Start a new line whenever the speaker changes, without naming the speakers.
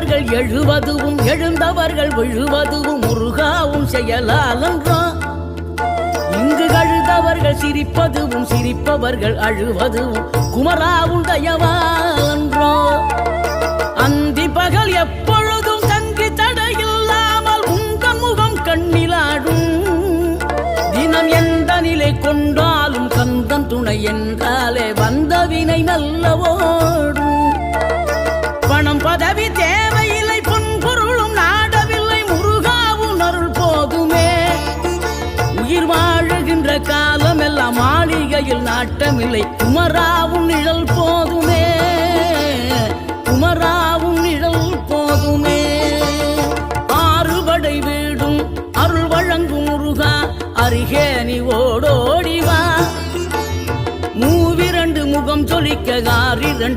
எழுந்தவர்கள் எழுவதுவும் எழுந்தவர்கள் விழுவதுவும் முருகாவும் செயலாலன்றோ. இங்கு அழுதவர்கள் சிரிப்பதுவும் சிரிப்பவர்கள் அழுவதுவும் குமராவும் தயவாலன்றோ. அந்தி பகல் எப்பொழுதும் தங்கி தடையில்லாமல் உங்கள் முகம் கண்ணிலாடும். தினம் எந்த நிலை கொண்டாலும் கந்தன் துணை என்றாலே வந்த வினை நல்ல ஓடும். பணம் பதவி தேவையில்லை பொன்பொருளும் நாடவில்லை முருகாவும் அருள் போதுமே. உயிர் வாழுகின்ற காலம் எல்லாம் மாளிகையில் நாட்டமில்லை குமராவும் நிழல் போதுமே. குமராவும் நிழல் போதுமே. ஆறுபடை வீடும் அருள் வழங்கும் முருகா அருகே நீ ஓடோடிவா. மூவிரண்டு முகம் சொலிக்க 6 2